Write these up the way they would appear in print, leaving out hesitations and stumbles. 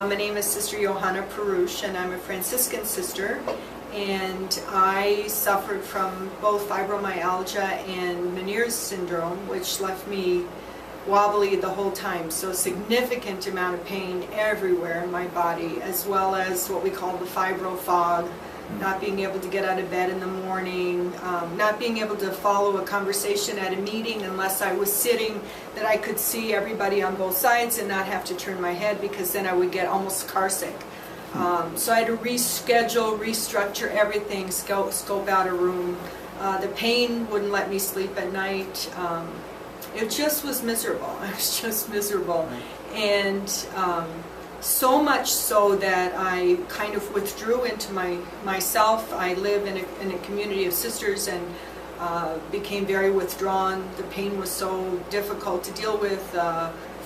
My name is Sister Johanna Perush, and I'm a Franciscan sister, and I suffered from both fibromyalgia and Meniere's syndrome, which left me wobbly the whole time, so significant amount of pain everywhere in my body, as well as what we call the fibro fog, not being able to get out of bed in the morning, not being able to follow a conversation at a meeting unless I was sitting that I could see everybody on both sides and not have to turn my head, because then I would get almost car sick. So I had to reschedule, restructure everything, scope out a room. The pain wouldn't let me sleep at night. It just was miserable. I was just miserable. And so much so that I kind of withdrew into myself. I live in a community of sisters and became very withdrawn. The pain was so difficult to deal with.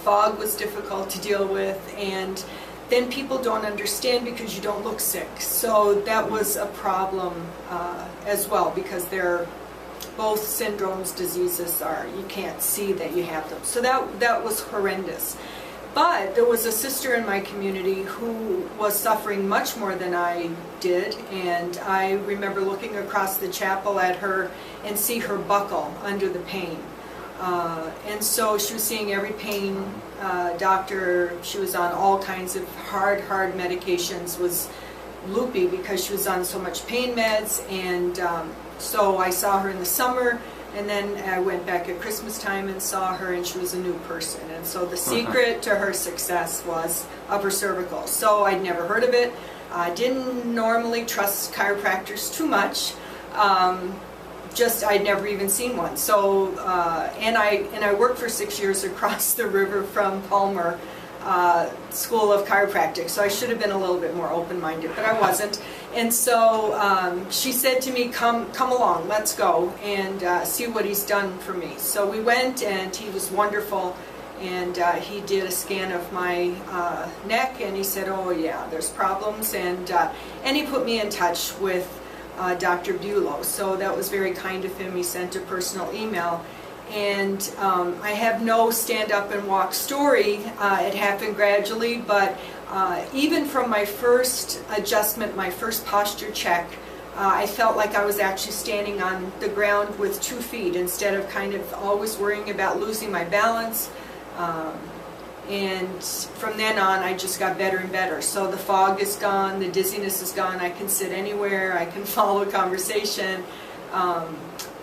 Fog was difficult to deal with. And then people don't understand because you don't look sick. So that was a problem as well, because they're both syndromes, diseases are, you can't see that you have them. So that was horrendous. But there was a sister in my community who was suffering much more than I did, and I remember looking across the chapel at her and see her buckle under the pain. And so she was seeing every pain doctor. She was on all kinds of hard medications, was loopy because she was on so much pain meds, and so I saw her in the summer. And then I went back at Christmas time and saw her, and she was a new person. And so the secret to her success was upper cervical. So I'd never heard of it. I didn't normally trust chiropractors too much. I'd never even seen one. So and I worked for 6 years across the river from Palmer School of Chiropractic, so I should have been a little bit more open-minded, but I wasn't. And so she said to me, come along, let's go and see what he's done for me. So we went, and he was wonderful, and he did a scan of my neck, and he said, oh yeah, there's problems, and he put me in touch with Dr. Bulow. So that was very kind of him. He sent a personal email. And I have no stand up and walk story. It happened gradually, but even from my first adjustment, my first posture check, I felt like I was actually standing on the ground with 2 feet instead of kind of always worrying about losing my balance. And from then on, I just got better and better. So the fog is gone, the dizziness is gone, I can sit anywhere, I can follow a conversation.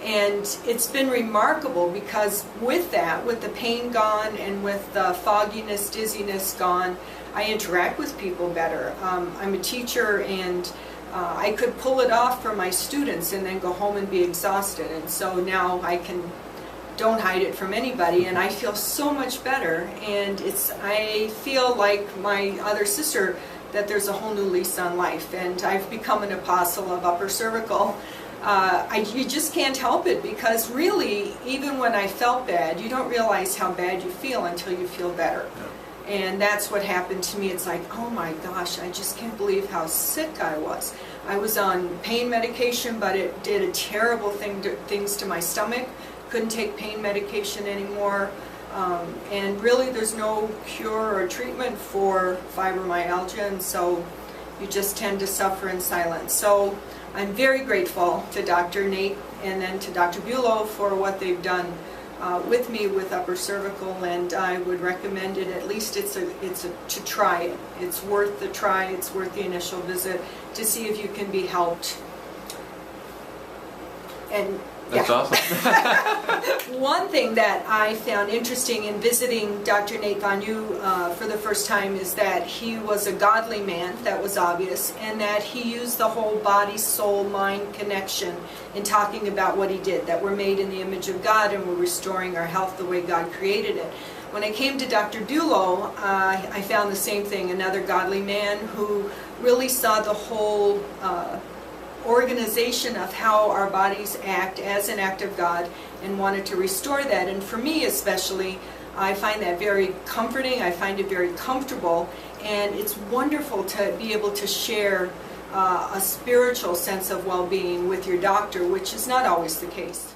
And it's been remarkable, because with that, with the pain gone and with the fogginess, dizziness gone, I interact with people better. I'm a teacher, and I could pull it off for my students and then go home and be exhausted. And so now I don't hide it from anybody, and I feel so much better. And I feel like my other sister, that there's a whole new lease on life, and I've become an apostle of upper cervical. You just can't help it, because really, even when I felt bad, you don't realize how bad you feel until you feel better. Yeah. And that's what happened to me. It's like, oh my gosh, I just can't believe how sick I was. I was on pain medication, but it did a terrible things to my stomach. Couldn't take pain medication anymore. And really, there's no cure or treatment for fibromyalgia, and so you just tend to suffer in silence. So I'm very grateful to Dr. Nate and then to Dr. Bulow for what they've done with me with upper cervical, and I would recommend it. At least to try it. It's worth the try. It's worth the initial visit to see if you can be helped. And that's awesome. One thing that I found interesting in visiting Dr. Nate Van U for the first time is that he was a godly man, that was obvious, and that he used the whole body, soul, mind connection in talking about what he did, that we're made in the image of God and we're restoring our health the way God created it. When I came to Dr. Bulow, I found the same thing, another godly man who really saw the whole organization of how our bodies act as an act of God and wanted to restore that. And for me especially, I find that very comforting. I find it very comfortable, and it's wonderful to be able to share a spiritual sense of well-being with your doctor, which is not always the case.